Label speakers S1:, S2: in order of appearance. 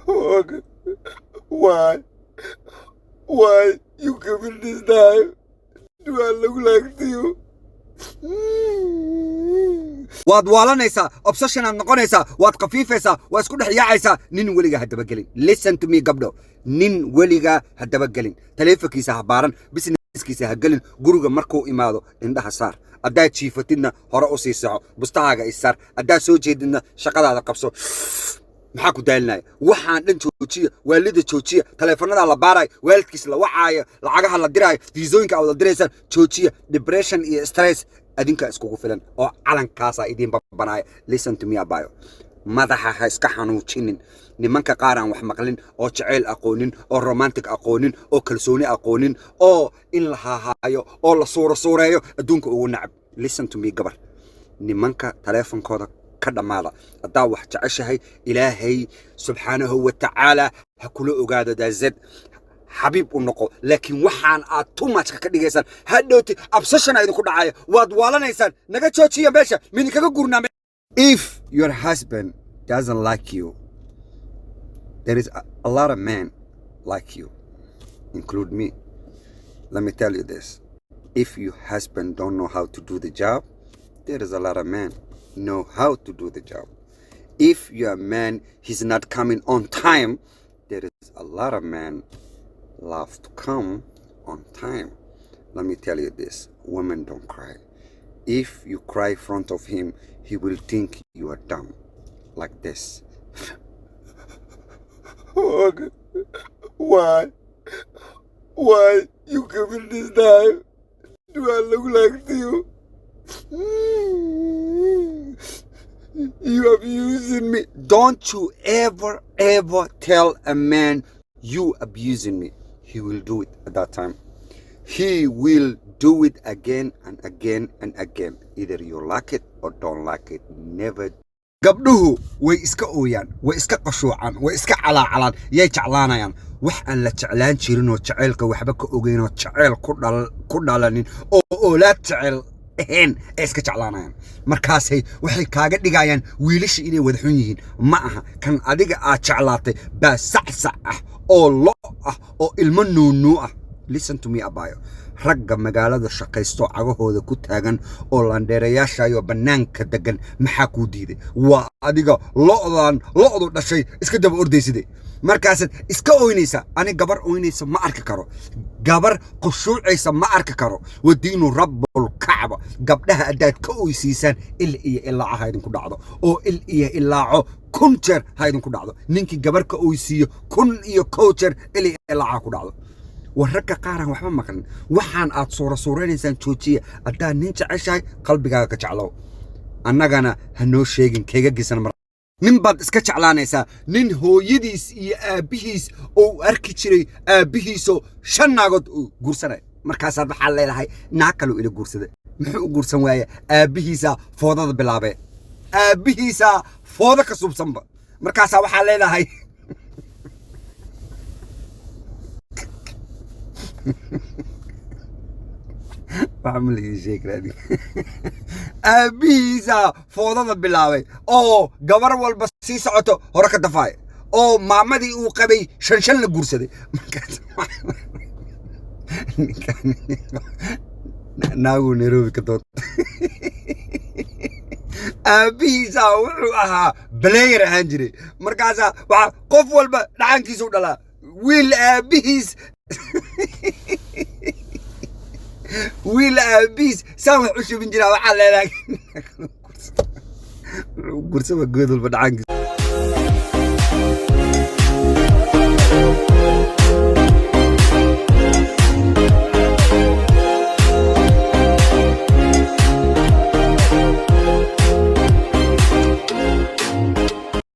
S1: Okay. Why? Why you give me this time? Do I look like you?
S2: waad waalanaysaa obsession aad noqonaysaa waad qafiifaysaa waa isku dhex yaacaysaa nin weliga ha dabagelin listen to me gabdho nin weliga ha dabagelin taleefankiisa ha baaran businesskiisa ha gelin guriga markuu imaado indhaha saar haddaad jiifatidna hore u sii soco bustahaaga isaar haddaad soo jeedidna shaqadaada qabso maxaa ku daalinaya waxaan dhan joojiya waalida joojiya taleefanada la baaraay waalidkiis la wacaayo lacagaha la diraayo fiisooyinka aad diraysaan joojiya depression iyo stress adinka iskugu filan oo calankaasa idin babanaaya listen to me abayo madaxa ha iska xanuujinin nimanka qaar aan wax maqlin oo jacayl aqoonin oo romantic aqoonin oo kalsooni aqoonin oo in la haahayo oo la suureeyo adduunka ugu nacab listen to me gabar nimanka taleefankooda ka dhamaada hadaa wax jeceshahay ilaahay subxaanahu wa tacaala ha kula ogaado daazad حبيب ونقو لكن وحان أتوماش كديجيسان هادوتي obsession أيدو كده عاية واد والا نيسان نجا تشوتشي باشا من كذا قرنا. If your husband doesn't like you, there is a lot of men like you, include me. Let me tell you this: if your husband don't know how to do the job, there is a lot of men know how to do the job. If your man he's not coming on time, there is a lot of men love to come on time. Let me tell you this: women don't cry. If you cry in front of him, he will think you are dumb. Like this.
S1: Okay. Why? Why you give me this time? Do I look like you? You abusing me.
S2: Don't you ever tell a man you abusing me. He will do it at that time. He will do it again and again and again. Either you like it or don't like it. Never. gabdhuhu way iska ooyaan way iska qashuucaan way iska calaacalaan yay jeclaanayaan wax aan la jeclaan jirin oo jaceylka waxba ka ogeyn oo jaceyl ku dhalanin oo oolaad jecel ahayn ay iska jeclaanayaan markaasay waxay kaaga dhigayaan wiilasha inay wada xun yihiin ma aha kan adiga aad jeclaatay baa sax ah oo lo ah oo ilmo nuunu ah. Listen to me abayo ragga magaalada shaqaysto cagahooda ku taagan oo landheerayaasha iyo banaanka degan maxaa ku diiday waa adiga lo'du dhashay iska daba ordaysidee markaas iska ooynaysa ani gabar ooynaysa ma arki karo gabar qushuucaysa ma arki karo wadiinu rabbul kacba gabdhaha adaad ka oysiisaan il iyo ilaa ha idin ku dhacdo oo il iyo ilaaco kun jeer ha idin ku dhacdo ninkii gabar ka oysiiyo kun iyo jeer il iyo ilaa ku dhacdo wararka qaaran waxba maqan waxaan aad suureynaysan joojiya adaa nin jeceshahay qalbigaaga ka jeclow annagana ha noo sheegin keega gisan mar nin baad iska jeclaanaysaa nin hooyadiis iyo aabihiis oo arki jiray aabihiisoo 5 naagood guursanay markaasaad waxaa leedahay naag kale ila guursada muxuu guursan waaye aabihiisa foodada bilaabay aabihiisa fooda ka subsanba markaasaa waxaa leedahay بعمل شيء كذي أبيزا فوضى باللاوي أو جبر والبسيس عطو هرك الدفاع أو معمدي وقبي شنشن الجرسدي ناقو نيروبي كتوت أبيزا وها بلاير هنجري مركزا قف والب لعنكي سود الله ويل أبيز ويل أبيز سامح عشو من جنا وحلا لك قرصة بجود البدعانك